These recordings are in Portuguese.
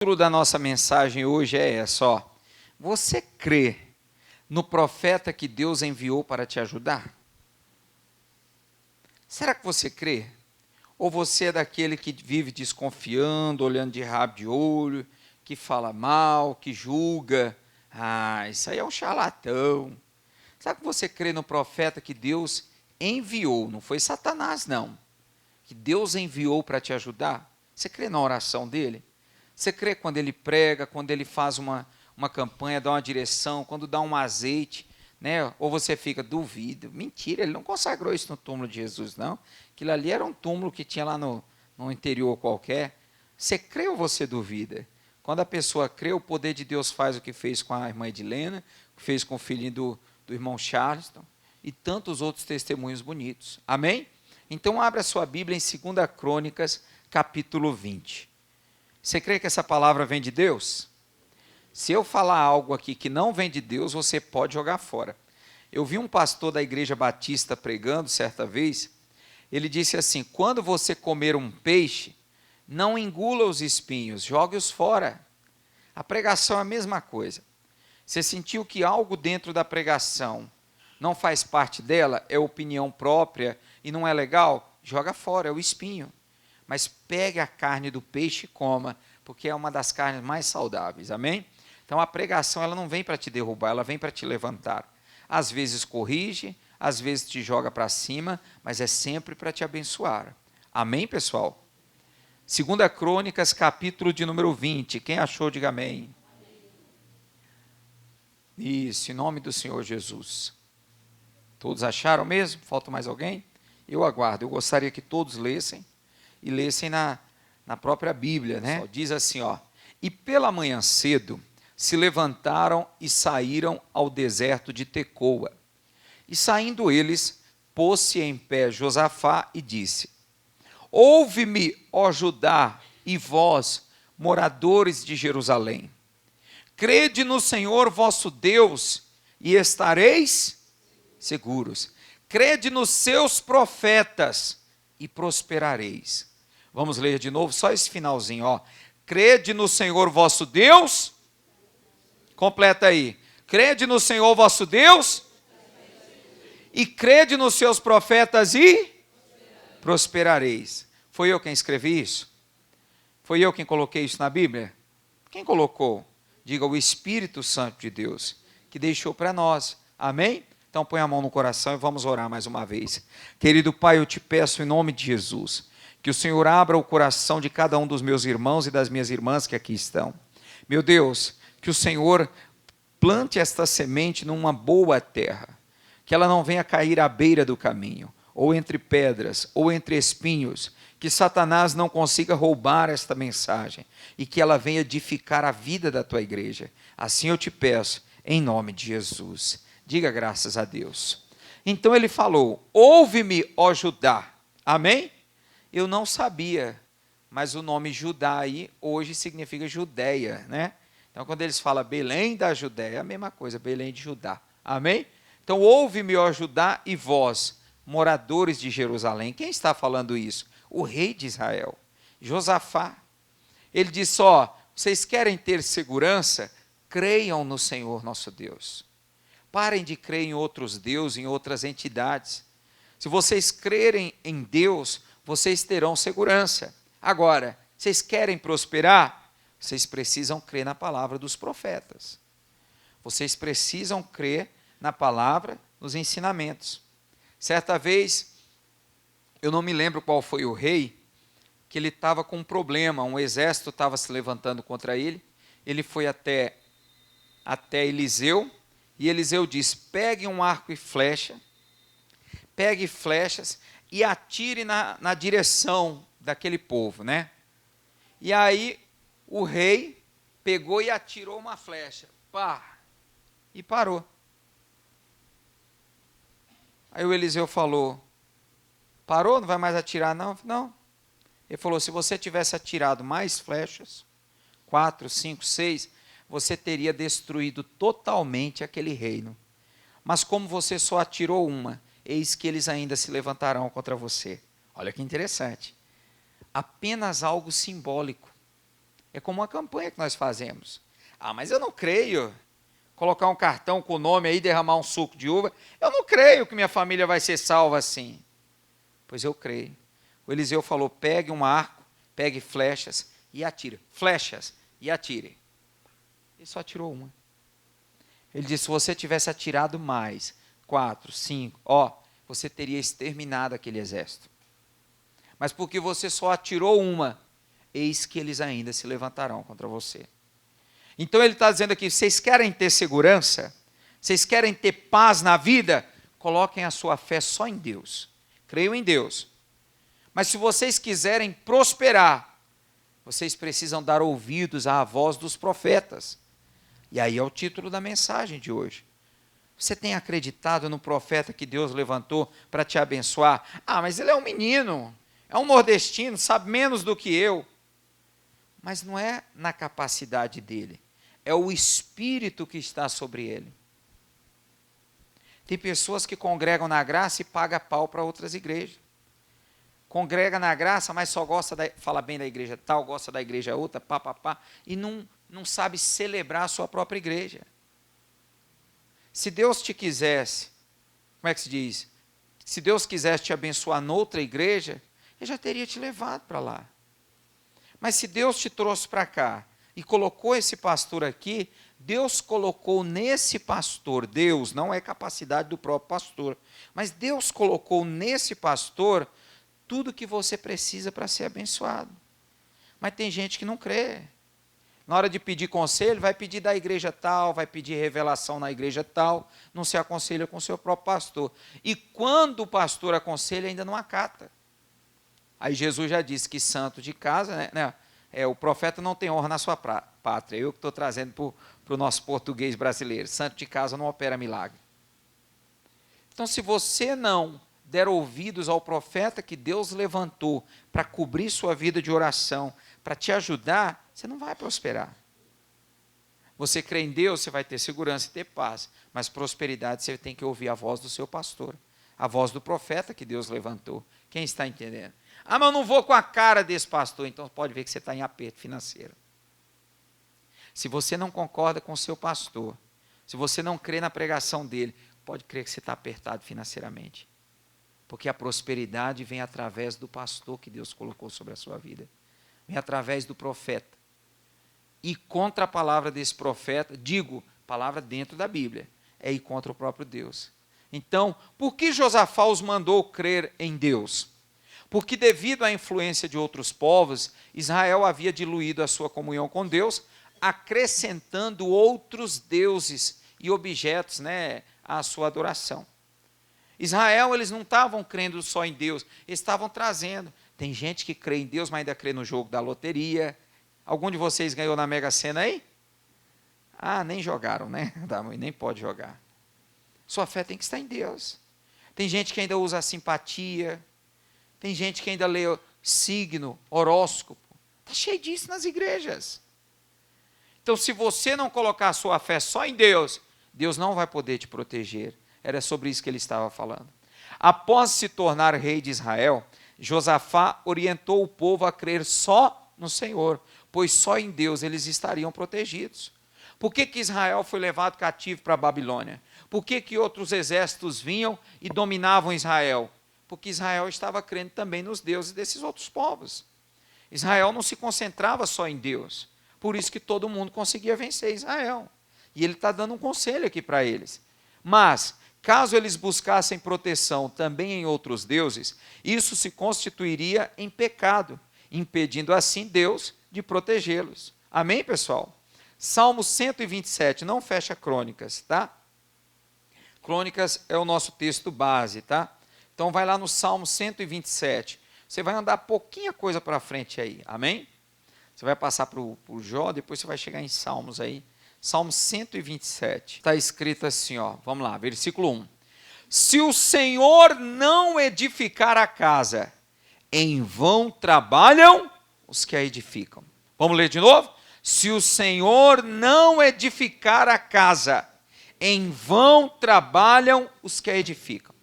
título da nossa mensagem hoje é essa, ó. Você crê no profeta que Deus enviou para te ajudar? Será que você crê? Ou você é daquele que vive desconfiando, olhando de rabo de olho, que fala mal, que julga? Ah, isso aí é um charlatão. Será que você crê no profeta que Deus enviou? Não foi Satanás, não. Que Deus enviou para te ajudar? Você crê na oração dele? Você crê quando ele prega, quando ele faz uma campanha, dá uma direção, quando dá um azeite, né? Ou você fica, duvido. Mentira, ele não consagrou isso no túmulo de Jesus, não. Aquilo ali era um túmulo que tinha lá no interior qualquer. Você crê ou você duvida? Quando a pessoa crê, o poder de Deus faz o que fez com a irmã Edilena, o que fez com o filhinho do irmão Charleston, e tantos outros testemunhos bonitos. Amém? Então, abra sua Bíblia em 2 Crônicas, capítulo 20. Você crê que essa palavra vem de Deus? Se eu falar algo aqui que não vem de Deus, você pode jogar fora. Eu vi um pastor da Igreja Batista pregando certa vez, ele disse assim, quando você comer um peixe, não engula os espinhos, jogue-os fora. A pregação é a mesma coisa. Você sentiu que algo dentro da pregação não faz parte dela, é opinião própria e não é legal, joga fora, é o espinho. Mas pegue a carne do peixe e coma, porque é uma das carnes mais saudáveis, amém? Então a pregação ela não vem para te derrubar, ela vem para te levantar. Às vezes corrige, às vezes te joga para cima, mas é sempre para te abençoar. Amém, pessoal? 2 Crônicas, capítulo de número 20. Quem achou, diga amém. Isso, em nome do Senhor Jesus. Todos acharam mesmo? Falta mais alguém? Eu aguardo. Eu gostaria que todos lessem, e lessem na própria Bíblia, né? Diz assim, ó, e pela manhã cedo se levantaram e saíram ao deserto de Tecoa. E saindo eles, pôs-se em pé Josafá e disse, ouve-me, ó Judá, e vós, moradores de Jerusalém. Crede no Senhor vosso Deus, e estareis seguros. Crede nos seus profetas, e prosperareis. Vamos ler de novo, só esse finalzinho, ó. Crede no Senhor vosso Deus. Completa aí. Crede no Senhor vosso Deus. E crede nos seus profetas e prosperareis. Foi eu quem escrevi isso? Foi eu quem coloquei isso na Bíblia? Quem colocou? Diga o Espírito Santo de Deus, que deixou para nós. Amém? Então põe a mão no coração e vamos orar mais uma vez. Querido Pai, eu te peço em nome de Jesus, que o Senhor abra o coração de cada um dos meus irmãos e das minhas irmãs que aqui estão. Meu Deus, que o Senhor plante esta semente numa boa terra, que ela não venha cair à beira do caminho, ou entre pedras, ou entre espinhos, que Satanás não consiga roubar esta mensagem, e que ela venha edificar a vida da tua igreja. Assim eu te peço, em nome de Jesus. Diga graças a Deus. Então ele falou, ouve-me, ó Judá. Amém? Eu não sabia, mas o nome Judá aí hoje significa Judeia, né? Então quando eles falam Belém da Judeia, é a mesma coisa, Belém de Judá. Amém? Então ouve-me, ó Judá, e vós, moradores de Jerusalém. Quem está falando isso? O rei de Israel, Josafá. Ele disse, ó, vocês querem ter segurança? Creiam no Senhor nosso Deus. Parem de crer em outros deuses, em outras entidades. Se vocês crerem em Deus, vocês terão segurança. Agora, vocês querem prosperar? Vocês precisam crer na palavra dos profetas. Vocês precisam crer na palavra, nos ensinamentos. Certa vez, eu não me lembro qual foi o rei, que ele estava com um problema, um exército estava se levantando contra ele, ele foi até Eliseu, e Eliseu diz, pegue um arco e flecha, pegue flechas e atire na direção daquele povo, né? E aí o rei pegou e atirou uma flecha, pá, e parou. Aí o Eliseu falou, parou, não vai mais atirar não? Não. Ele falou, se você tivesse atirado mais flechas, 4, 5, 6, você teria destruído totalmente aquele reino. Mas como você só atirou uma, eis que eles ainda se levantarão contra você. Olha que interessante. Apenas algo simbólico. É como uma campanha que nós fazemos. Ah, mas eu não creio. Colocar um cartão com o nome aí, derramar um suco de uva. Eu não creio que minha família vai ser salva assim. Pois eu creio. O Eliseu falou, pegue um arco, pegue flechas e atire. Flechas e atire. Ele só atirou uma. Ele disse, se você tivesse atirado mais, 4, 5, você teria exterminado aquele exército. Mas porque você só atirou uma, eis que eles ainda se levantarão contra você. Então ele está dizendo aqui, vocês querem ter segurança? Vocês querem ter paz na vida? Coloquem a sua fé só em Deus. Creiam em Deus. Mas se vocês quiserem prosperar, vocês precisam dar ouvidos à voz dos profetas. E aí é o título da mensagem de hoje. Você tem acreditado no profeta que Deus levantou para te abençoar? Ah, mas ele é um menino, é um nordestino, sabe menos do que eu. Mas não é na capacidade dele, é o Espírito que está sobre ele. Tem pessoas que congregam na graça e pagam pau para outras igrejas. Congrega na graça, mas só fala bem da igreja tal, gosta da igreja outra, e não sabe celebrar a sua própria igreja. Se Deus te quisesse, como é que se diz? Se Deus quisesse te abençoar noutra igreja, Ele já teria te levado para lá. Mas se Deus te trouxe para cá e colocou esse pastor aqui, Deus colocou nesse pastor, Deus, não é capacidade do próprio pastor, mas Deus colocou nesse pastor tudo que você precisa para ser abençoado. Mas tem gente que não crê. Na hora de pedir conselho, vai pedir da igreja tal, vai pedir revelação na igreja tal, não se aconselha com o seu próprio pastor. E quando o pastor aconselha, ainda não acata. Aí Jesus já disse que santo de casa, o profeta não tem honra na sua pátria. Eu que estou trazendo para o nosso português brasileiro. Santo de casa não opera milagre. Então, se você não der ouvidos ao profeta que Deus levantou para cobrir sua vida de oração, para te ajudar, você não vai prosperar. Você crê em Deus, você vai ter segurança e ter paz. Mas prosperidade, você tem que ouvir a voz do seu pastor. A voz do profeta que Deus levantou. Quem está entendendo? Ah, mas eu não vou com a cara desse pastor. Então pode ver que você está em aperto financeiro. Se você não concorda com o seu pastor, se você não crê na pregação dele, pode crer que você está apertado financeiramente. Porque a prosperidade vem através do pastor que Deus colocou sobre a sua vida. Vem através do profeta. E contra a palavra desse profeta, palavra dentro da Bíblia, é ir contra o próprio Deus. Então, por que Josafá os mandou crer em Deus? Porque devido à influência de outros povos, Israel havia diluído a sua comunhão com Deus, acrescentando outros deuses e objetos, à sua adoração. Israel, eles não estavam crendo só em Deus, eles estavam trazendo. Tem gente que crê em Deus, mas ainda crê no jogo da loteria. Algum de vocês ganhou na Mega Sena aí? Ah, nem jogaram, nem pode jogar. Sua fé tem que estar em Deus. Tem gente que ainda usa a simpatia. Tem gente que ainda lê signo, horóscopo. Está cheio disso nas igrejas. Então, se você não colocar a sua fé só em Deus, Deus não vai poder te proteger. Era sobre isso que ele estava falando. Após se tornar rei de Israel, Josafá orientou o povo a crer só no Senhor, pois só em Deus eles estariam protegidos. Por que Israel foi levado cativo para a Babilônia? Por que outros exércitos vinham e dominavam Israel? Porque Israel estava crendo também nos deuses desses outros povos. Israel não se concentrava só em Deus. Por isso que todo mundo conseguia vencer Israel. E ele está dando um conselho aqui para eles. Mas, caso eles buscassem proteção também em outros deuses, isso se constituiria em pecado, impedindo assim Deus de protegê-los. Amém, pessoal? Salmo 127, não fecha Crônicas, tá? Crônicas é o nosso texto base, tá? Então vai lá no Salmo 127. Você vai andar pouquinha coisa para frente aí, amém? Você vai passar para o Jó, depois você vai chegar em Salmos aí. Salmo 127. Está escrito assim, vamos lá, versículo 1. Se o Senhor não edificar a casa, em vão trabalham os que a edificam. Vamos ler de novo? Se o Senhor não edificar a casa, em vão trabalham os que a edificam.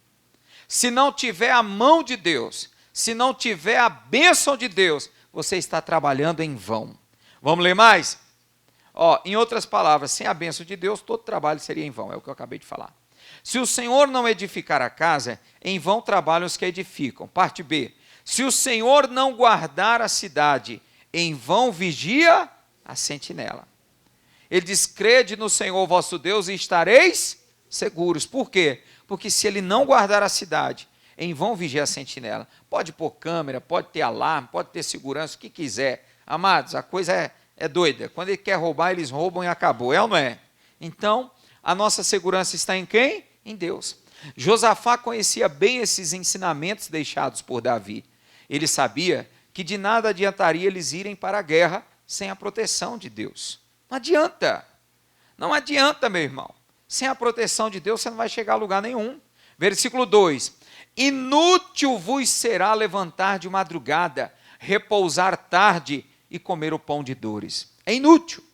Se não tiver a mão de Deus, se não tiver a bênção de Deus, você está trabalhando em vão. Vamos ler mais? Ó, em outras palavras, sem a bênção de Deus, todo trabalho seria em vão, é o que eu acabei de falar. Se o Senhor não edificar a casa, em vão trabalham os que edificam. Parte B. Se o Senhor não guardar a cidade, em vão vigia a sentinela. Ele diz, crede no Senhor vosso Deus e estareis seguros. Por quê? Porque se ele não guardar a cidade, em vão vigia a sentinela. Pode pôr câmera, pode ter alarme, pode ter segurança, o que quiser. Amados, a coisa é doida. Quando ele quer roubar, eles roubam e acabou. É ou não é? Então, a nossa segurança está em quem? Em Deus. Josafá conhecia bem esses ensinamentos deixados por Davi. Ele sabia que de nada adiantaria eles irem para a guerra sem a proteção de Deus. Não adianta. Não adianta, meu irmão. Sem a proteção de Deus, você não vai chegar a lugar nenhum. Versículo 2. Inútil vos será levantar de madrugada, repousar tarde e comer o pão de dores. É inútil.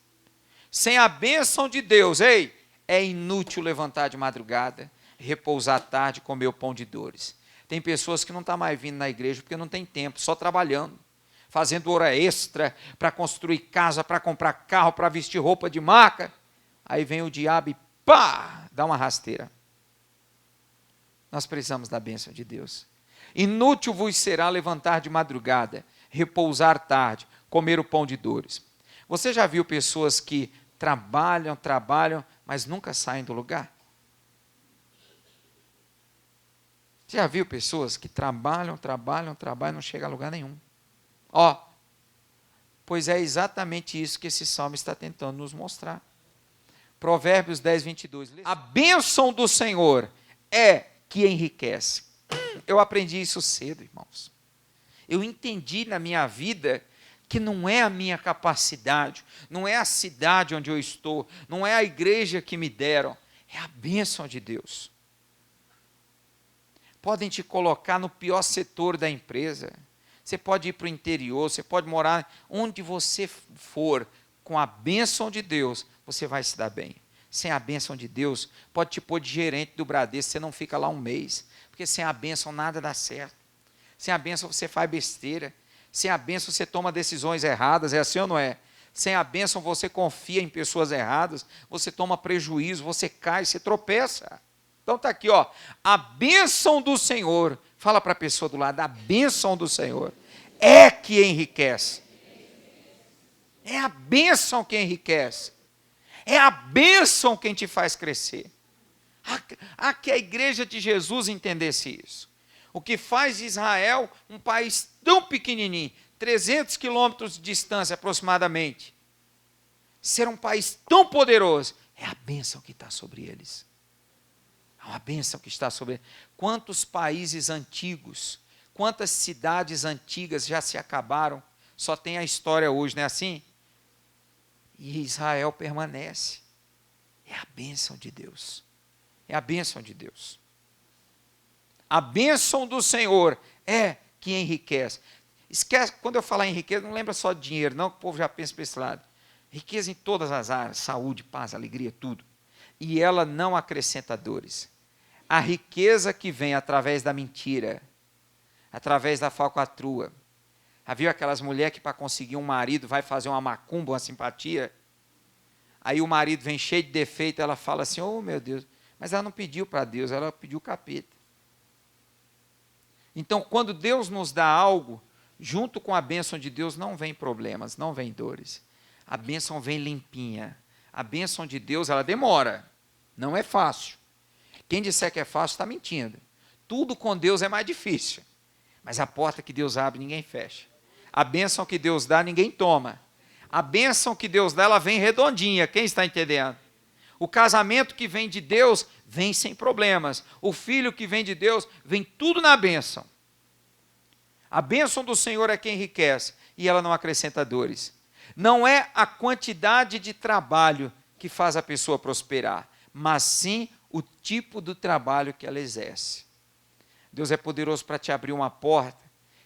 Sem a bênção de Deus, é inútil levantar de madrugada, repousar tarde e comer o pão de dores. Tem pessoas que não estão mais vindo na igreja porque não tem tempo, só trabalhando, fazendo hora extra para construir casa, para comprar carro, para vestir roupa de marca. Aí vem o diabo e pá, dá uma rasteira. Nós precisamos da bênção de Deus. Inútil vos será levantar de madrugada, repousar tarde, comer o pão de dores. Você já viu pessoas que trabalham, mas nunca saem do lugar? Você já viu pessoas que trabalham, não chegam a lugar nenhum? Pois é exatamente isso que esse salmo está tentando nos mostrar. Provérbios 10, 22. A bênção do Senhor é que enriquece. Eu aprendi isso cedo, irmãos. Eu entendi na minha vida que não é a minha capacidade, não é a cidade onde eu estou, não é a igreja que me deram, é a bênção de Deus. Podem te colocar no pior setor da empresa, você pode ir para o interior, você pode morar onde você for, com a bênção de Deus, você vai se dar bem. Sem a bênção de Deus, pode te pôr de gerente do Bradesco, você não fica lá um mês, porque sem a bênção nada dá certo. Sem a bênção você faz besteira, sem a bênção você toma decisões erradas, é assim ou não é? Sem a bênção você confia em pessoas erradas, você toma prejuízo, você cai, você tropeça. Então está aqui, a bênção do Senhor, fala para a pessoa do lado, a bênção do Senhor é que enriquece. É a bênção que enriquece. É a bênção quem te faz crescer. Que a igreja de Jesus entendesse isso. O que faz de Israel um país tão pequenininho, 300 quilômetros de distância aproximadamente, ser um país tão poderoso, é a bênção que está sobre eles. É uma bênção que está sobre eles. Quantos países antigos, quantas cidades antigas já se acabaram, só tem a história hoje, não é assim? E Israel permanece. É a bênção de Deus. É a bênção de Deus. A bênção do Senhor é que enriquece. Esquece, quando eu falar em riqueza, não lembra só de dinheiro, não, que o povo já pensa para esse lado. Riqueza em todas as áreas, saúde, paz, alegria, tudo. E ela não acrescenta dores. A riqueza que vem através da mentira, através da falcatrua. Já viu aquelas mulheres que para conseguir um marido vai fazer uma macumba, uma simpatia? Aí o marido vem cheio de defeito, ela fala assim, meu Deus, mas ela não pediu para Deus, ela pediu o capeta. Então, quando Deus nos dá algo, junto com a bênção de Deus não vem problemas, não vem dores. A bênção vem limpinha. A bênção de Deus, ela demora. Não é fácil. Quem disser que é fácil está mentindo. Tudo com Deus é mais difícil. Mas a porta que Deus abre, ninguém fecha. A bênção que Deus dá, ninguém toma. A bênção que Deus dá, ela vem redondinha. Quem está entendendo? O casamento que vem de Deus, vem sem problemas. O filho que vem de Deus, vem tudo na bênção. A bênção do Senhor é quem enriquece, e ela não acrescenta dores. Não é a quantidade de trabalho que faz a pessoa prosperar, mas sim o tipo do trabalho que ela exerce. Deus é poderoso para te abrir uma porta,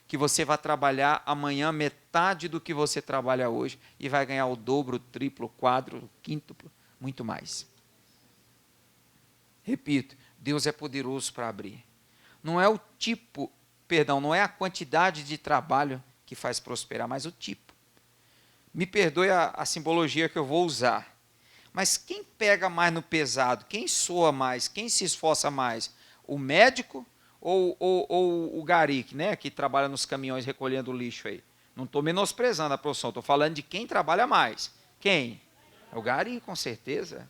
que você vai trabalhar amanhã metade do que você trabalha hoje, e vai ganhar o dobro, o triplo, o quádruplo, o quíntuplo, muito mais. Repito, Deus é poderoso para abrir. Não é o tipo, não é a quantidade de trabalho que faz prosperar, mas o tipo. Me perdoe a simbologia que eu vou usar. Mas quem pega mais no pesado? Quem soa mais? Quem se esforça mais? O médico ou o gari, né, que trabalha nos caminhões recolhendo lixo aí? Não estou menosprezando a profissão, estou falando de quem trabalha mais. Quem? É o gari, com certeza.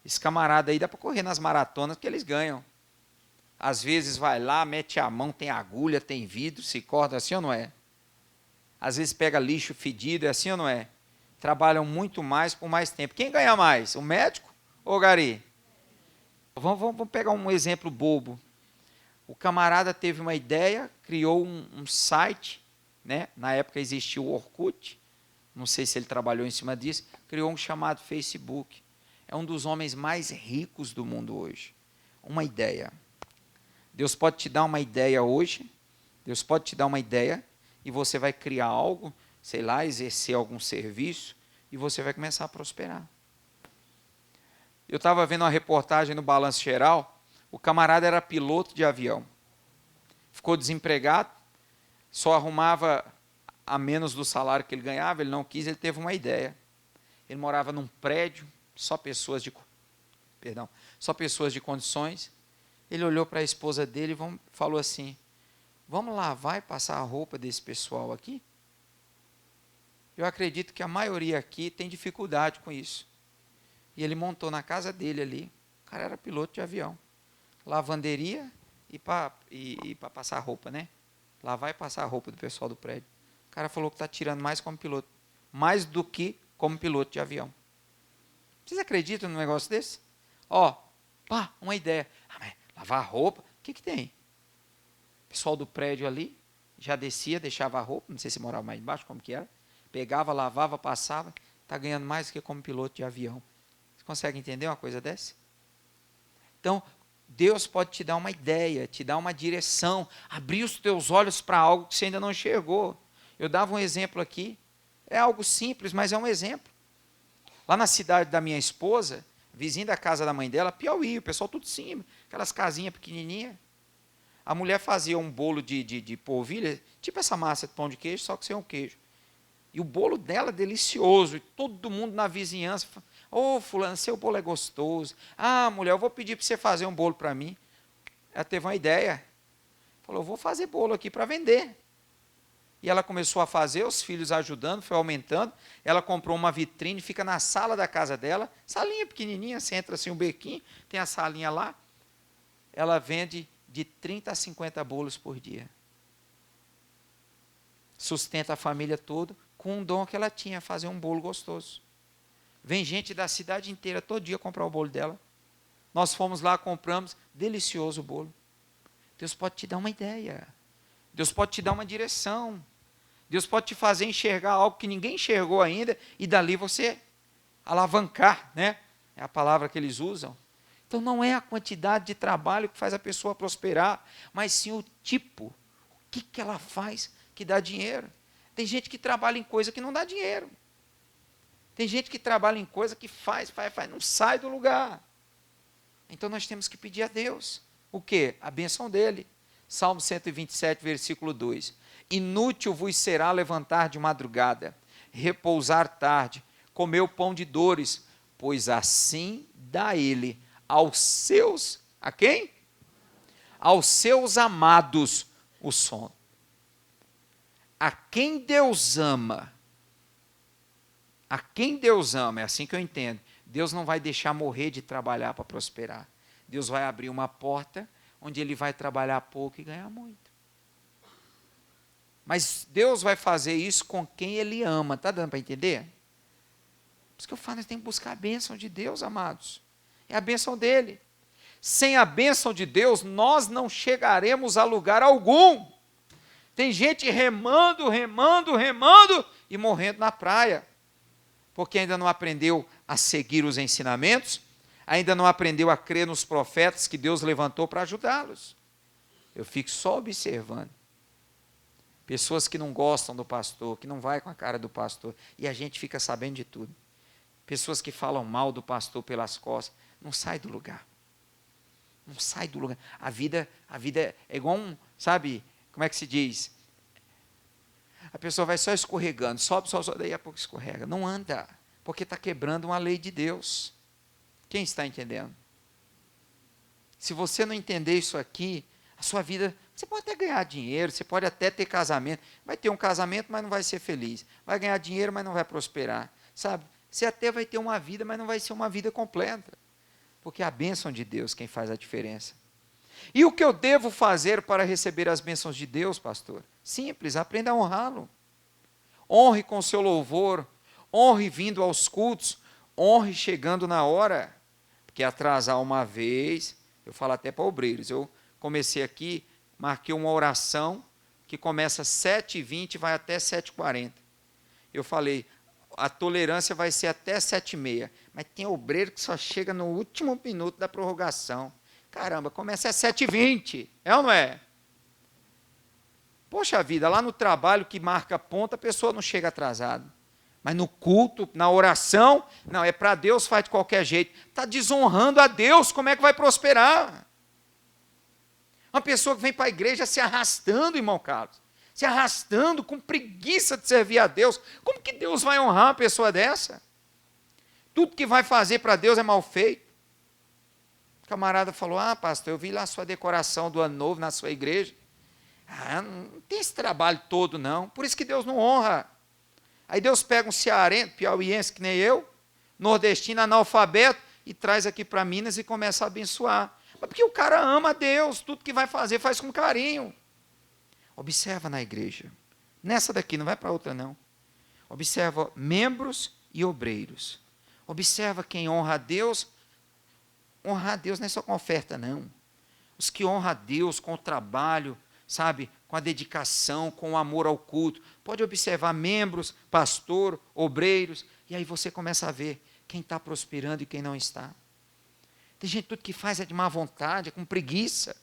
Esse camarada aí dá para correr nas maratonas que eles ganham. Às vezes vai lá, mete a mão, tem agulha, tem vidro, se corta, assim ou não é? Às vezes pega lixo fedido, é assim ou não é? Trabalham muito mais por mais tempo. Quem ganha mais? O médico ou o gari? Vamos pegar um exemplo bobo. O camarada teve uma ideia, criou um site, né? Na época existia o Orkut, não sei se ele trabalhou em cima disso, criou um chamado Facebook. É um dos homens mais ricos do mundo hoje. Uma ideia. Deus pode te dar uma ideia hoje, Deus pode te dar uma ideia e você vai criar algo, sei lá, exercer algum serviço e você vai começar a prosperar. Eu estava vendo uma reportagem no Balanço Geral, o camarada era piloto de avião. Ficou desempregado, só arrumava a menos do salário que ele ganhava, ele não quis, ele teve uma ideia. Ele morava num prédio, só pessoas de condições. Ele olhou para a esposa dele e falou assim: vamos lavar e passar a roupa desse pessoal aqui? Eu acredito que a maioria aqui tem dificuldade com isso. E ele montou na casa dele ali, o cara era piloto de avião, lavanderia e para passar roupa, né? Lavar e passar a roupa do pessoal do prédio. O cara falou que está tirando mais como piloto, mais do que como piloto de avião. Vocês acreditam num negócio desse? Uma ideia. Mas lavar roupa, o que tem? O pessoal do prédio ali já descia, deixava a roupa, não sei se morava mais embaixo, como que era, pegava, lavava, passava, está ganhando mais do que como piloto de avião. Você consegue entender uma coisa dessa? Então, Deus pode te dar uma ideia, te dar uma direção, abrir os teus olhos para algo que você ainda não enxergou. Eu dava um exemplo aqui, é algo simples, mas é um exemplo. Lá na cidade da minha esposa, vizinho da casa da mãe dela, Piauí, o pessoal tudo em cima, aquelas casinhas pequenininhas. A mulher fazia um bolo de polvilha, tipo essa massa de pão de queijo, só que sem o queijo. E o bolo dela delicioso, e todo mundo na vizinhança, fulano, seu bolo é gostoso. Mulher, eu vou pedir para você fazer um bolo para mim. Ela teve uma ideia, falou, vou fazer bolo aqui para vender. E ela começou a fazer, os filhos ajudando, foi aumentando. Ela comprou uma vitrine, fica na sala da casa dela, salinha pequenininha, você entra assim um bequinho, tem a salinha lá. Ela vende de 30 a 50 bolos por dia. Sustenta a família toda com um dom que ela tinha, fazer um bolo gostoso. Vem gente da cidade inteira todo dia comprar o bolo dela. Nós fomos lá, compramos, delicioso o bolo. Deus pode te dar uma ideia. Deus pode te dar uma direção. Deus pode te fazer enxergar algo que ninguém enxergou ainda e dali você alavancar, né? É a palavra que eles usam. Então não é a quantidade de trabalho que faz a pessoa prosperar, mas sim o tipo, o que ela faz que dá dinheiro. Tem gente que trabalha em coisa que não dá dinheiro. Tem gente que trabalha em coisa que faz, não sai do lugar. Então nós temos que pedir a Deus. O quê? A bênção dele. Salmo 127, versículo 2. Inútil vos será levantar de madrugada, repousar tarde, comer o pão de dores, pois assim dá ele aos seus, a quem? Aos seus amados o sono. A quem Deus ama, é assim que eu entendo. Deus não vai deixar morrer de trabalhar para prosperar. Deus vai abrir uma porta onde ele vai trabalhar pouco e ganhar muito. Mas Deus vai fazer isso com quem ele ama. Está dando para entender? Por isso que eu falo, nós temos que buscar a bênção de Deus, amados. É a bênção dele. Sem a bênção de Deus, nós não chegaremos a lugar algum. Tem gente remando e morrendo na praia. Porque ainda não aprendeu a seguir os ensinamentos, ainda não aprendeu a crer nos profetas que Deus levantou para ajudá-los. Eu fico só observando. Pessoas que não gostam do pastor, que não vai com a cara do pastor, e a gente fica sabendo de tudo. Pessoas que falam mal do pastor pelas costas, não sai do lugar. Não sai do lugar. A vida é igual sabe, como é que se diz? a pessoa vai só escorregando, sobe, daí a pouco escorrega. Não anda, porque está quebrando uma lei de Deus. Quem está entendendo? Se você não entender isso aqui, a sua vida, você pode até ganhar dinheiro, você pode até ter casamento, vai ter um casamento, mas não vai ser feliz. Vai ganhar dinheiro, mas não vai prosperar. Sabe? Você até vai ter uma vida, mas não vai ser uma vida completa. Porque é a bênção de Deus quem faz a diferença. E o que eu devo fazer para receber as bênçãos de Deus, pastor? Simples, aprenda a honrá-lo. Honre com seu louvor, honre vindo aos cultos, honre chegando na hora. Porque atrasar uma vez, eu falo até para obreiros, eu comecei aqui, marquei uma oração que começa às 7h20 e vai até 7h40. Eu falei, a tolerância vai ser até 7h30, mas tem obreiro que só chega no último minuto da prorrogação. Caramba, começa às 7h20, é ou não é? Poxa vida, lá no trabalho que marca ponta, a pessoa não chega atrasada. Mas no culto, na oração, não, é para Deus, faz de qualquer jeito. Está desonrando a Deus, como é que vai prosperar? Uma pessoa que vem para a igreja se arrastando, irmão Carlos, se arrastando, com preguiça de servir a Deus. Como que Deus vai honrar uma pessoa dessa? Tudo que vai fazer para Deus é mal feito. O camarada falou, pastor, eu vi lá a sua decoração do ano novo na sua igreja. Não tem esse trabalho todo não, por isso que Deus não honra. Aí Deus pega um cearense, piauiense que nem eu, nordestino, analfabeto, e traz aqui para Minas e começa a abençoar. Mas porque o cara ama a Deus, tudo que vai fazer faz com carinho. Observa na igreja, nessa daqui, não vai para outra não. Observa membros e obreiros. Observa quem honra a Deus. Honrar a Deus não é só com oferta não. Os que honram a Deus com o trabalho, sabe, com a dedicação, com o amor ao culto. Pode observar membros, pastor, obreiros, e aí você começa a ver quem está prosperando e quem não está. Tem gente que tudo que faz é de má vontade, é com preguiça.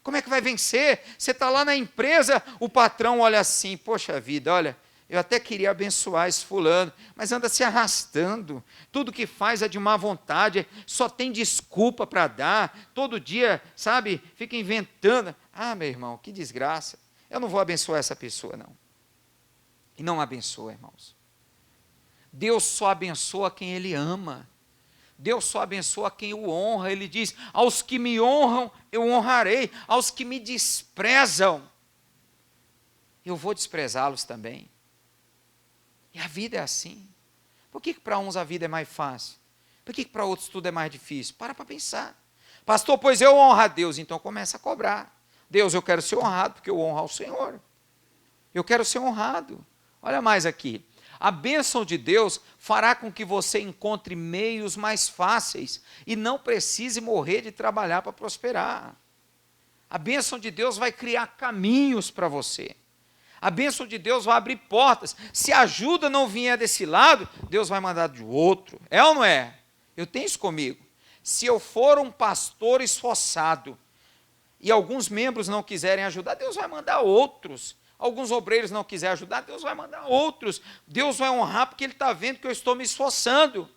Como é que vai vencer? Você está lá na empresa, o patrão olha assim, poxa vida, olha, eu até queria abençoar esse fulano, mas anda se arrastando, tudo que faz é de má vontade, só tem desculpa para dar, todo dia, sabe, fica inventando. Meu irmão, que desgraça, eu não vou abençoar essa pessoa não. E não abençoa, irmãos. Deus só abençoa quem Ele ama. Deus só abençoa quem o honra. Ele diz, aos que me honram, eu honrarei. Aos que me desprezam, eu vou desprezá-los também. E a vida é assim. Por que para uns a vida é mais fácil? Por que para outros tudo é mais difícil? Para pensar. Pastor, pois eu honro a Deus, então começa a cobrar. Deus, eu quero ser honrado, porque eu honro ao Senhor. Eu quero ser honrado. Olha mais aqui. A bênção de Deus fará com que você encontre meios mais fáceis e não precise morrer de trabalhar para prosperar. A bênção de Deus vai criar caminhos para você. A bênção de Deus vai abrir portas. Se a ajuda não vier desse lado, Deus vai mandar de outro. É ou não é? Eu tenho isso comigo. Se eu for um pastor esforçado e alguns membros não quiserem ajudar, Deus vai mandar outros. Alguns obreiros não quiserem ajudar, Deus vai mandar outros. Deus vai honrar porque Ele está vendo que eu estou me esforçando.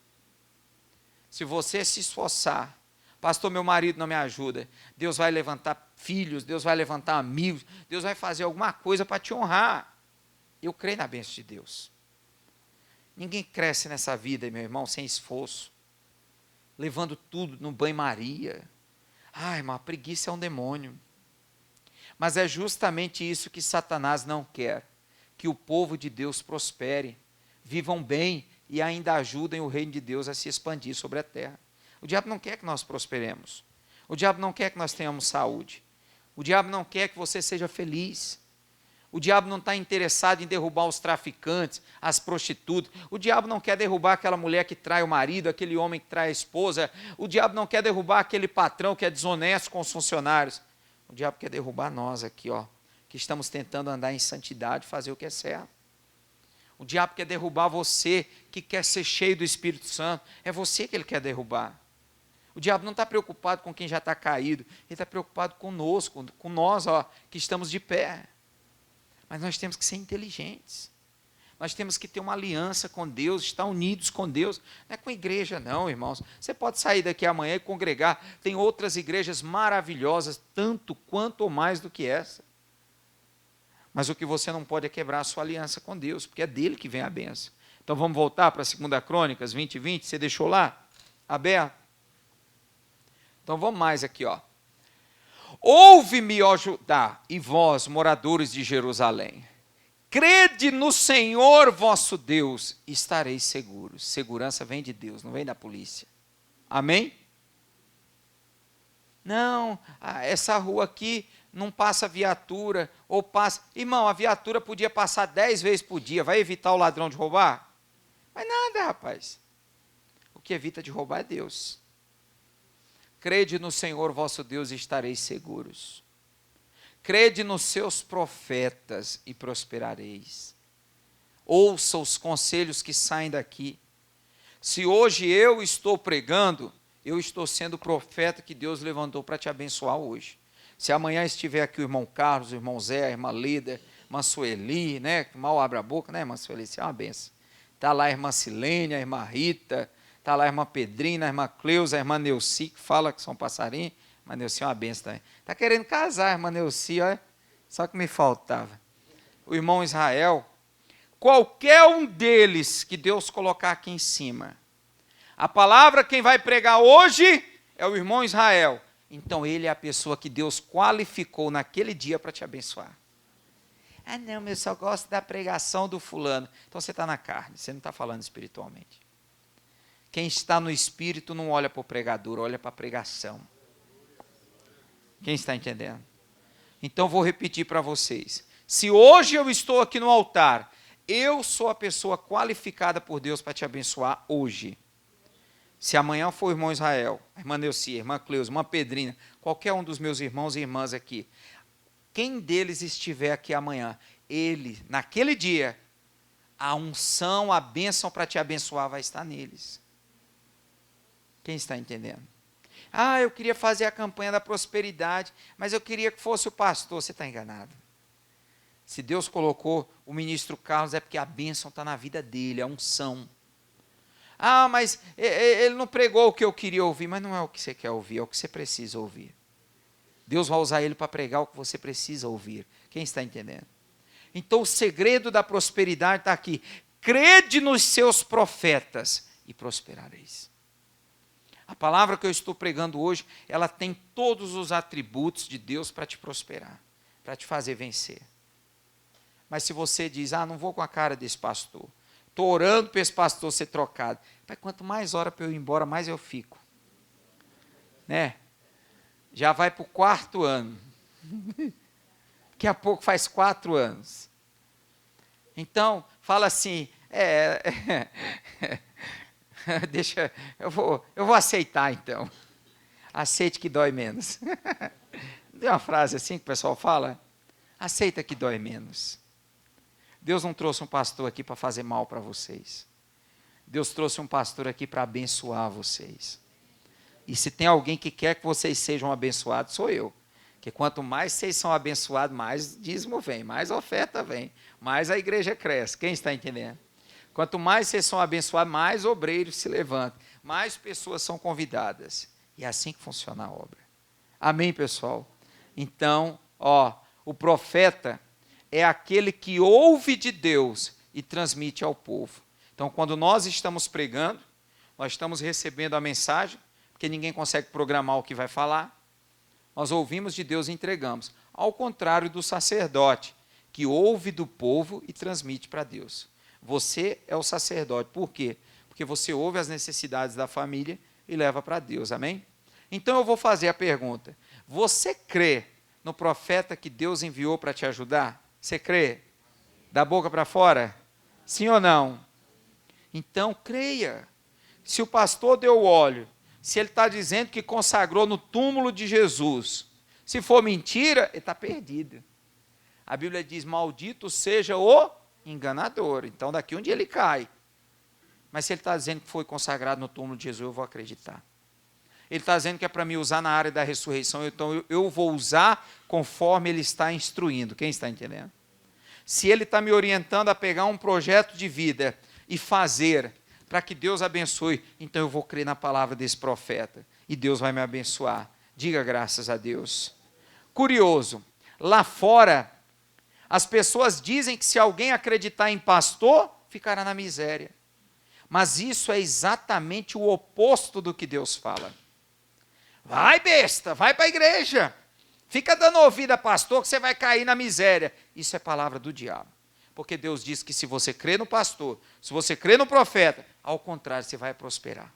Se você se esforçar, pastor, meu marido não me ajuda, Deus vai levantar filhos, Deus vai levantar amigos, Deus vai fazer alguma coisa para te honrar. Eu creio na bênção de Deus. Ninguém cresce nessa vida, meu irmão, sem esforço, levando tudo no banho-maria. Irmão, a preguiça é um demônio. Mas é justamente isso que Satanás não quer, que o povo de Deus prospere, vivam bem e ainda ajudem o reino de Deus a se expandir sobre a terra. O diabo não quer que nós prosperemos. O diabo não quer que nós tenhamos saúde. O diabo não quer que você seja feliz. O diabo não está interessado em derrubar os traficantes, as prostitutas. O diabo não quer derrubar aquela mulher que trai o marido, aquele homem que trai a esposa. O diabo não quer derrubar aquele patrão que é desonesto com os funcionários. O diabo quer derrubar nós aqui, que estamos tentando andar em santidade, fazer o que é certo. O diabo quer derrubar você, que quer ser cheio do Espírito Santo. É você que ele quer derrubar. O diabo não está preocupado com quem já está caído, ele está preocupado conosco, com nós, que estamos de pé. Mas nós temos que ser inteligentes. Nós temos que ter uma aliança com Deus, estar unidos com Deus. Não é com a igreja não, irmãos. Você pode sair daqui amanhã e congregar. Tem outras igrejas maravilhosas, tanto quanto ou mais do que essa. Mas o que você não pode é quebrar a sua aliança com Deus, porque é dele que vem a bênção. Então vamos voltar para 2 Crônicas 20:20, você deixou lá aberto? Então vamos mais aqui, ó. Ouve-me, ó Judá, e vós, moradores de Jerusalém. Crede no Senhor vosso Deus, e estareis seguros. Segurança vem de Deus, não vem da polícia. Amém? Não, essa rua aqui não passa viatura, ou passa... Irmão, a viatura podia passar 10 vezes por dia, vai evitar o ladrão de roubar? Mas nada, rapaz. O que evita de roubar é Deus. Crede no Senhor vosso Deus e estareis seguros. Crede nos seus profetas e prosperareis. Ouça os conselhos que saem daqui. Se hoje eu estou pregando, eu estou sendo o profeta que Deus levantou para te abençoar hoje. Se amanhã estiver aqui o irmão Carlos, o irmão Zé, a irmã Leda, a irmã Sueli, né? Mal abre a boca, né, irmã Sueli? Isso é uma benção. Está lá a irmã Silene, a irmã Rita, está lá a irmã Pedrina, a irmã Cleusa, a irmã Neuci, que fala que são passarinhos. A irmã Neuci é uma benção também. Está querendo casar, a irmã Neuci, olha, só que me faltava. O irmão Israel, qualquer um deles que Deus colocar aqui em cima. A palavra quem vai pregar hoje é o irmão Israel. Então ele é a pessoa que Deus qualificou naquele dia para te abençoar. Ah não, eu só gosto da pregação do fulano. Então você está na carne, você não está falando espiritualmente. Quem está no espírito não olha para o pregador, olha para a pregação. Quem está entendendo? Então vou repetir para vocês. Se hoje eu estou aqui no altar, eu sou a pessoa qualificada por Deus para te abençoar hoje. Se amanhã for o irmão Israel, a irmã Neuci, a irmã Cleusa, a irmã Pedrina, qualquer um dos meus irmãos e irmãs aqui, quem deles estiver aqui amanhã, ele, naquele dia, a unção, a bênção para te abençoar vai estar neles. Quem está entendendo? Ah, eu queria fazer a campanha da prosperidade, mas eu queria que fosse o pastor. Você está enganado. Se Deus colocou o ministro Carlos, é porque a bênção está na vida dele, a unção. Ah, mas ele não pregou o que eu queria ouvir. Mas não é o que você quer ouvir, é o que você precisa ouvir. Deus vai usar ele para pregar o que você precisa ouvir. Quem está entendendo? Então o segredo da prosperidade está aqui. Crede nos seus profetas e prosperareis. A palavra que eu estou pregando hoje, ela tem todos os atributos de Deus para te prosperar, para te fazer vencer. Mas se você diz, não vou com a cara desse pastor, estou orando para esse pastor ser trocado. Pai, quanto mais hora para eu ir embora, mais eu fico. Né? Já vai para o 4º ano. Daqui a pouco faz 4 anos. Então, fala assim, deixa, eu vou aceitar então. Aceite que dói menos. Não tem uma frase assim que o pessoal fala? Aceita que dói menos. Deus não trouxe um pastor aqui para fazer mal para vocês. Deus trouxe um pastor aqui para abençoar vocês. E se tem alguém que quer que vocês sejam abençoados, sou eu. Porque quanto mais vocês são abençoados, mais dízimo vem, mais oferta vem, mais a igreja cresce. Quem está entendendo? Quanto mais vocês são abençoados, mais obreiros se levantam, mais pessoas são convidadas. E é assim que funciona a obra. Amém, pessoal? Então, o profeta é aquele que ouve de Deus e transmite ao povo. Então, quando nós estamos pregando, nós estamos recebendo a mensagem, porque ninguém consegue programar o que vai falar. Nós ouvimos de Deus e entregamos. Ao contrário do sacerdote, que ouve do povo e transmite para Deus. Você é o sacerdote. Por quê? Porque você ouve as necessidades da família e leva para Deus. Amém? Então eu vou fazer a pergunta. Você crê no profeta que Deus enviou para te ajudar? Você crê? Da boca para fora? Sim ou não? Então, creia. Se o pastor deu óleo, se ele está dizendo que consagrou no túmulo de Jesus, se for mentira, ele está perdido. A Bíblia diz, maldito seja o enganador. Então, daqui um dia ele cai. Mas se ele está dizendo que foi consagrado no túmulo de Jesus, eu vou acreditar. Ele está dizendo que é para me usar na área da ressurreição, então eu vou usar conforme ele está instruindo. Quem está entendendo? Se ele está me orientando a pegar um projeto de vida e fazer para que Deus abençoe, então eu vou crer na palavra desse profeta e Deus vai me abençoar. Diga graças a Deus. Curioso, lá fora, As pessoas dizem que se alguém acreditar em pastor, ficará na miséria. Mas isso é exatamente o oposto do que Deus fala. Vai, besta, vai para a igreja. Fica dando ouvido a pastor que você vai cair na miséria. Isso é palavra do diabo. Porque Deus diz que se você crê no pastor, se você crê no profeta, ao contrário, você vai prosperar.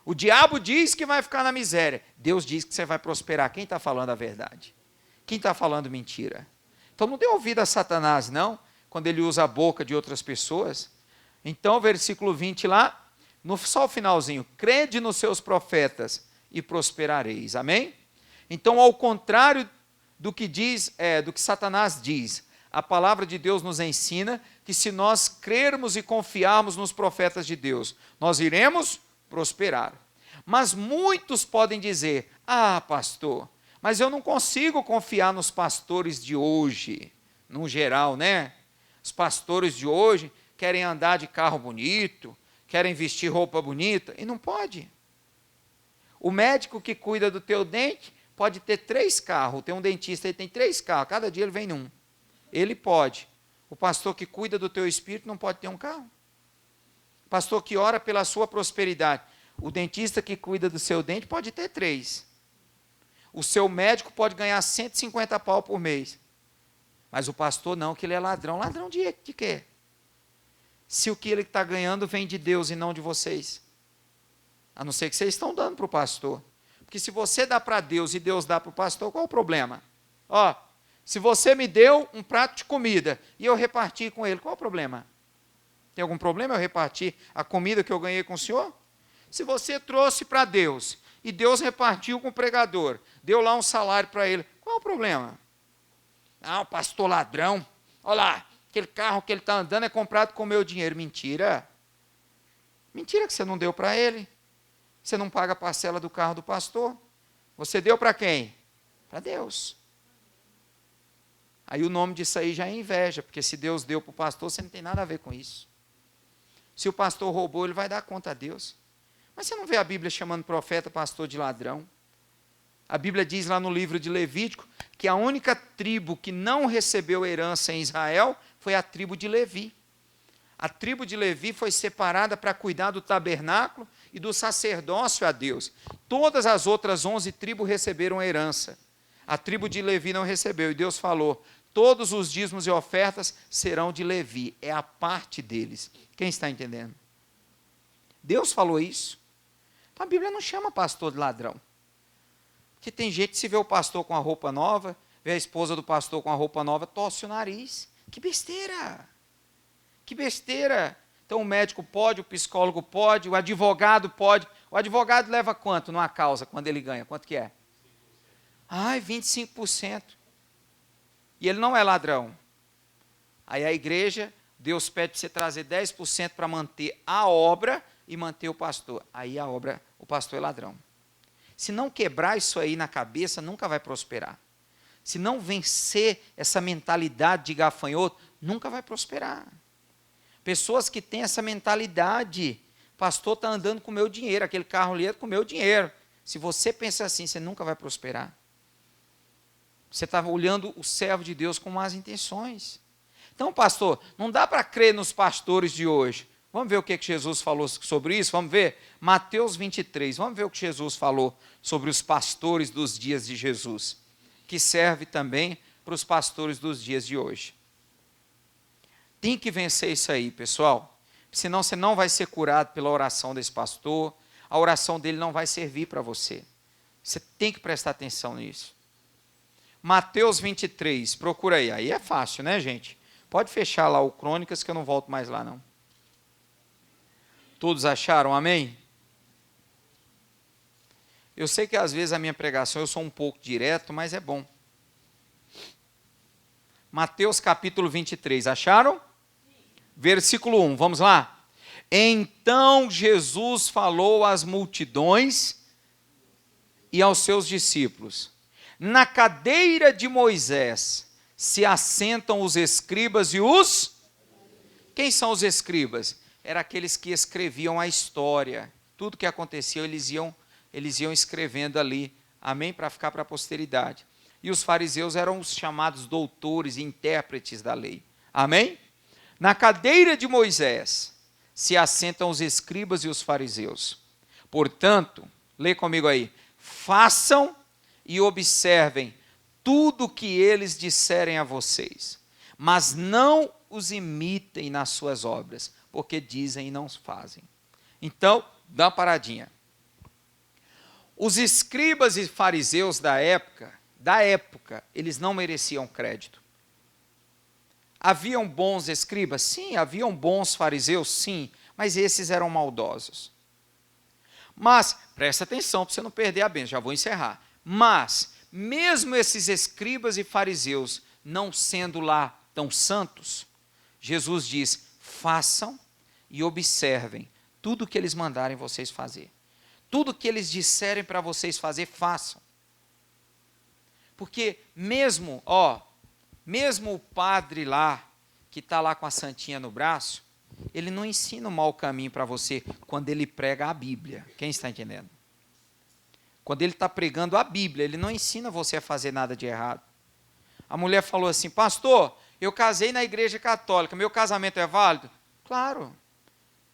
O diabo diz que vai ficar na miséria. Deus diz que você vai prosperar. Quem está falando a verdade? Quem está falando mentira? Então não dê ouvido a Satanás, não, quando ele usa a boca de outras pessoas. Então, versículo 20 lá, só o finalzinho. Crede nos seus profetas e prosperareis. Amém? Então, ao contrário do que Satanás diz, a palavra de Deus nos ensina que se nós crermos e confiarmos nos profetas de Deus, nós iremos prosperar. Mas muitos podem dizer, pastor, mas eu não consigo confiar nos pastores de hoje, no geral, né? Os pastores de hoje querem andar de carro bonito, querem vestir roupa bonita, e não pode. O médico que cuida do teu dente pode ter 3 carros, tem um dentista, ele tem 3 carros, cada dia ele vem num. Ele pode. O pastor que cuida do teu espírito não pode ter um carro. O pastor que ora pela sua prosperidade. O dentista que cuida do seu dente pode ter 3. O seu médico pode ganhar 150 pau por mês. Mas o pastor não, que ele é ladrão. Ladrão de quê? Se o que ele está ganhando vem de Deus e não de vocês. A não ser que vocês estão dando para o pastor. Porque se você dá para Deus e Deus dá para o pastor, qual o problema? Se você me deu um prato de comida e eu reparti com ele, qual o problema? Tem algum problema eu repartir a comida que eu ganhei com o senhor? Se você trouxe para Deus e Deus repartiu com o pregador, deu lá um salário para ele, qual o problema? O pastor ladrão, olha lá, aquele carro que ele está andando é comprado com o meu dinheiro. Mentira. Mentira que você não deu para ele. Você não paga a parcela do carro do pastor. Você deu para quem? Para Deus. Aí o nome disso aí já é inveja, porque se Deus deu para o pastor, você não tem nada a ver com isso. Se o pastor roubou, ele vai dar conta a Deus. Mas você não vê a Bíblia chamando profeta, pastor de ladrão? A Bíblia diz lá no livro de Levítico que a única tribo que não recebeu herança em Israel foi a tribo de Levi. A tribo de Levi foi separada para cuidar do tabernáculo e do sacerdócio a Deus. Todas as outras 11 tribos receberam herança. A tribo de Levi não recebeu. E Deus falou, todos os dízimos e ofertas serão de Levi. É a parte deles. Quem está entendendo? Deus falou isso. Então a Bíblia não chama pastor de ladrão. Porque tem gente que se vê o pastor com a roupa nova, vê a esposa do pastor com a roupa nova, torce o nariz. Que besteira! Que besteira! Então o médico pode, o psicólogo pode, o advogado pode. O advogado leva quanto numa causa, quando ele ganha? Quanto que é? 25%. E ele não é ladrão. Aí a igreja, Deus pede para você trazer 10% para manter a obra e manter o pastor. Aí o pastor é ladrão. Se não quebrar isso aí na cabeça, nunca vai prosperar. Se não vencer essa mentalidade de gafanhoto, nunca vai prosperar. Pessoas que têm essa mentalidade, pastor está andando com o meu dinheiro, aquele carro ali é com o meu dinheiro. Se você pensa assim, você nunca vai prosperar. Você está olhando o servo de Deus com más intenções. Então, pastor, não dá para crer nos pastores de hoje. Vamos ver o que Jesus falou sobre isso? Vamos ver? Mateus 23. Vamos ver o que Jesus falou sobre os pastores dos dias de Jesus, que serve também para os pastores dos dias de hoje. Tem que vencer isso aí, pessoal. Senão você não vai ser curado pela oração desse pastor. A oração dele não vai servir para você. Você tem que prestar atenção nisso. Mateus 23, procura aí. Aí é fácil, né, gente? Pode fechar lá o Crônicas que eu não volto mais lá, não. Todos acharam? Amém? Eu sei que às vezes a minha pregação eu sou um pouco direto, mas é bom. Mateus capítulo 23, acharam? Sim. Versículo 1, vamos lá? Então Jesus falou às multidões e aos seus discípulos: na cadeira de Moisés se assentam os escribas e os... Quem são os escribas? Eram aqueles que escreviam a história. Tudo que acontecia, eles iam escrevendo ali. Amém? Para ficar para a posteridade. e os fariseus eram os chamados doutores e intérpretes da lei. Amém? Na cadeira de Moisés se assentam os escribas e os fariseus. Portanto, lê comigo aí, façam e observem tudo o que eles disserem a vocês, mas não os imitem nas suas obras, porque dizem e não fazem. Então, dá uma paradinha. Os escribas e fariseus da época, eles não mereciam crédito. Haviam bons escribas? Sim. Haviam bons fariseus? Sim. Mas esses eram maldosos. Mas, presta atenção para você não perder a bênção, já vou encerrar. Mas, mesmo esses escribas e fariseus não sendo lá tão santos, Jesus diz, façam e observem tudo que eles mandarem vocês fazer. Tudo que eles disserem para vocês fazer, façam. Porque mesmo o padre lá, que está lá com a santinha no braço, ele não ensina o mau caminho para você quando ele prega a Bíblia. Quem está entendendo? Quando ele está pregando a Bíblia, ele não ensina você a fazer nada de errado. A mulher falou assim, pastor, eu casei na igreja católica, meu casamento é válido? Claro.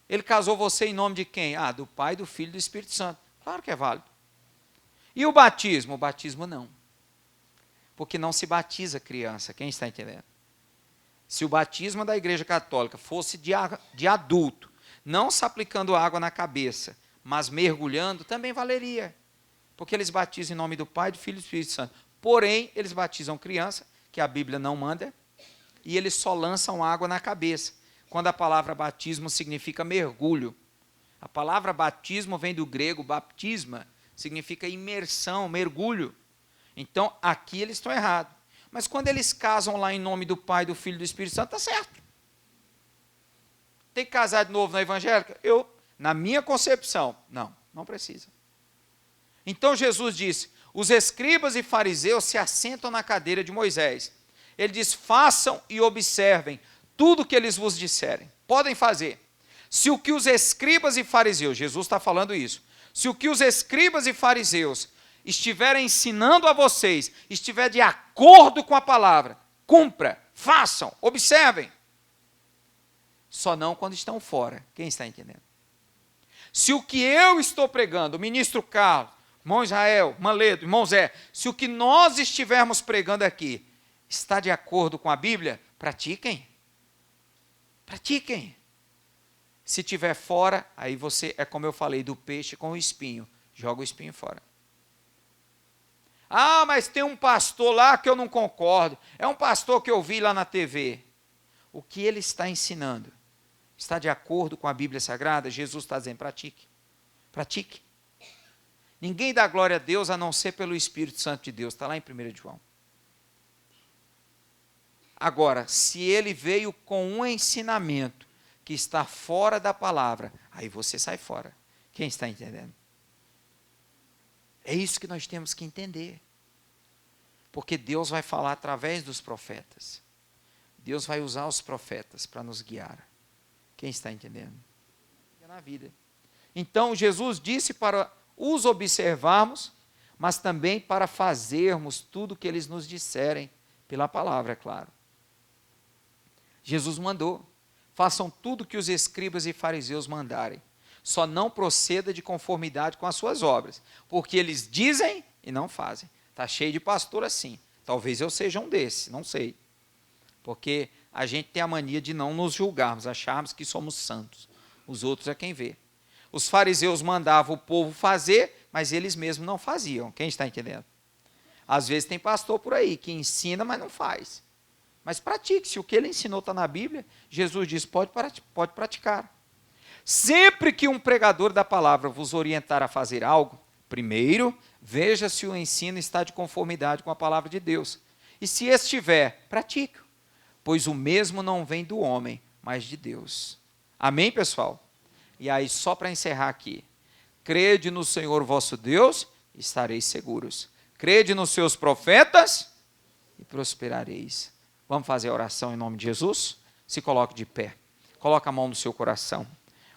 Ele casou você em nome de quem? Do Pai, do Filho e do Espírito Santo. Claro que é válido. E o batismo? O batismo não. Porque não se batiza criança. Quem está entendendo? Se o batismo da igreja católica fosse de adulto, não se aplicando água na cabeça, mas mergulhando, também valeria. Porque eles batizam em nome do Pai, do Filho e do Espírito Santo. Porém, eles batizam criança, que a Bíblia não manda, e eles só lançam água na cabeça. Quando a palavra batismo significa mergulho. A palavra batismo vem do grego baptisma, significa imersão, mergulho. Então, aqui eles estão errados. Mas quando eles casam lá em nome do Pai, do Filho e do Espírito Santo, está certo. Tem que casar de novo na evangélica? Na minha concepção, não precisa. Então Jesus disse, os escribas e fariseus se assentam na cadeira de Moisés. Ele diz, façam e observem tudo o que eles vos disserem. Podem fazer. Se o que os escribas e fariseus, Jesus está falando isso, se o que os escribas e fariseus estiverem ensinando a vocês, estiver de acordo com a palavra, cumpra, façam, observem. Só não quando estão fora. Quem está entendendo? Se o que eu estou pregando, o ministro Carlos, irmão Israel, Manledo, irmão Zé, se o que nós estivermos pregando aqui está de acordo com a Bíblia, pratiquem. Pratiquem. Se estiver fora, aí você, é como eu falei, do peixe com o espinho. Joga o espinho fora. Mas tem um pastor lá que eu não concordo. É um pastor que eu vi lá na TV. O que ele está ensinando está de acordo com a Bíblia Sagrada? Jesus está dizendo, pratique. Pratique. Ninguém dá glória a Deus a não ser pelo Espírito Santo de Deus. Está lá em 1 João. Agora, se ele veio com um ensinamento que está fora da palavra, aí você sai fora. Quem está entendendo? É isso que nós temos que entender. Porque Deus vai falar através dos profetas. Deus vai usar os profetas para nos guiar. Quem está entendendo? Na vida. Então, Jesus disse para os observarmos, mas também para fazermos tudo o que eles nos disserem, pela palavra, é claro. Jesus mandou, façam tudo o que os escribas e fariseus mandarem, só não proceda de conformidade com as suas obras, porque eles dizem e não fazem. Está cheio de pastor assim, talvez eu seja um desses, não sei, porque a gente tem a mania de não nos julgarmos, acharmos que somos santos, os outros é quem vê. Os fariseus mandavam o povo fazer, mas eles mesmos não faziam, quem está entendendo? Às vezes tem pastor por aí que ensina, mas não faz. Mas pratique, se o que ele ensinou está na Bíblia, Jesus diz, pode praticar. Sempre que um pregador da palavra vos orientar a fazer algo, primeiro, veja se o ensino está de conformidade com a palavra de Deus. E se estiver, pratique, pois o mesmo não vem do homem, mas de Deus. Amém, pessoal? E aí, só para encerrar aqui, crede no Senhor vosso Deus, estareis seguros. Crede nos seus profetas e prosperareis. Vamos fazer a oração em nome de Jesus? Se coloque de pé. Coloque a mão no seu coração.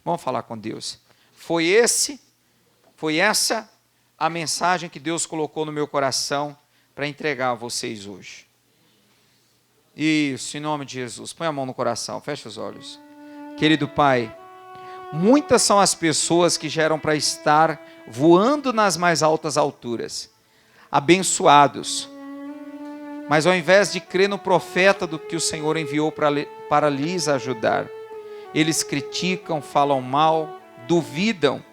Vamos falar com Deus. Foi essa a mensagem que Deus colocou no meu coração para entregar a vocês hoje. Isso, em nome de Jesus. Põe a mão no coração, fecha os olhos. Querido Pai, muitas são as pessoas que já eram para estar voando nas mais altas alturas, abençoados, mas ao invés de crer no profeta do que o Senhor enviou para lhes ajudar, eles criticam, falam mal, duvidam,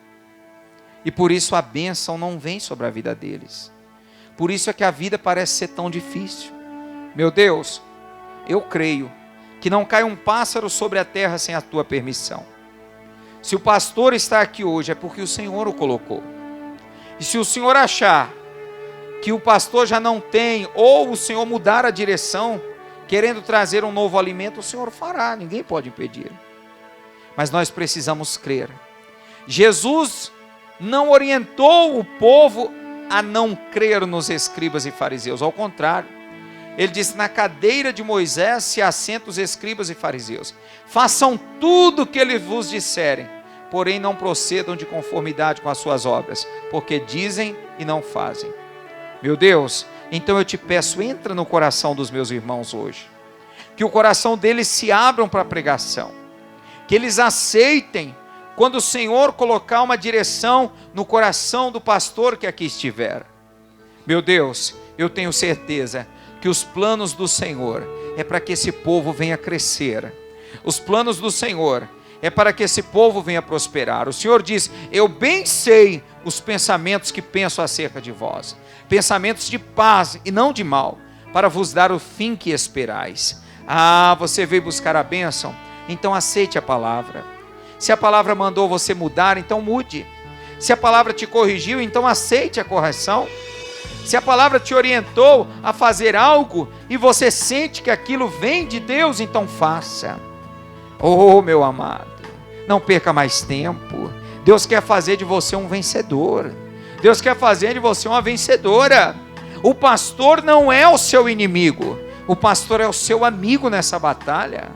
e por isso a bênção não vem sobre a vida deles. Por isso é que a vida parece ser tão difícil. Meu Deus, eu creio que não cai um pássaro sobre a terra sem a tua permissão. Se o pastor está aqui hoje é porque o Senhor o colocou. E se o Senhor achar que o pastor já não tem, ou o Senhor mudar a direção, querendo trazer um novo alimento, o Senhor fará, ninguém pode impedir. Mas nós precisamos crer. Jesus não orientou o povo a não crer nos escribas e fariseus, ao contrário. Ele disse: na cadeira de Moisés se assentam os escribas e fariseus. Façam tudo o que eles vos disserem, porém não procedam de conformidade com as suas obras, porque dizem e não fazem. Meu Deus, então eu te peço, entra no coração dos meus irmãos hoje. Que o coração deles se abram para a pregação. Que eles aceitem quando o Senhor colocar uma direção no coração do pastor que aqui estiver. Meu Deus, eu tenho certeza que os planos do Senhor é para que esse povo venha crescer. Os planos do Senhor é para que esse povo venha prosperar. O Senhor diz: eu bem sei os pensamentos que penso acerca de vós, pensamentos de paz e não de mal, para vos dar o fim que esperais. Ah, você veio buscar a bênção? Então aceite a palavra. Se a palavra mandou você mudar, então mude. Se a palavra te corrigiu, então aceite a correção. Se a palavra te orientou a fazer algo e você sente que aquilo vem de Deus, então faça. Oh, meu amado, não perca mais tempo. Deus quer fazer de você um vencedor. Deus quer fazer de você uma vencedora. O pastor não é o seu inimigo. O pastor é o seu amigo nessa batalha.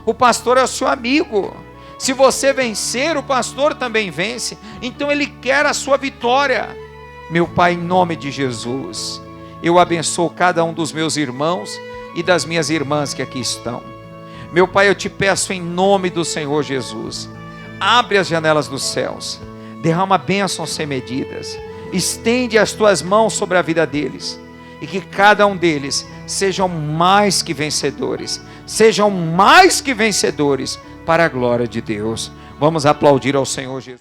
O pastor é o seu amigo. Se você vencer, o pastor também vence. Então ele quer a sua vitória. Meu Pai, em nome de Jesus, eu abençoo cada um dos meus irmãos e das minhas irmãs que aqui estão. Meu Pai, eu te peço em nome do Senhor Jesus, abre as janelas dos céus, derrama bênçãos sem medidas, estende as tuas mãos sobre a vida deles, e que cada um deles sejam mais que vencedores, para a glória de Deus. Vamos aplaudir ao Senhor Jesus.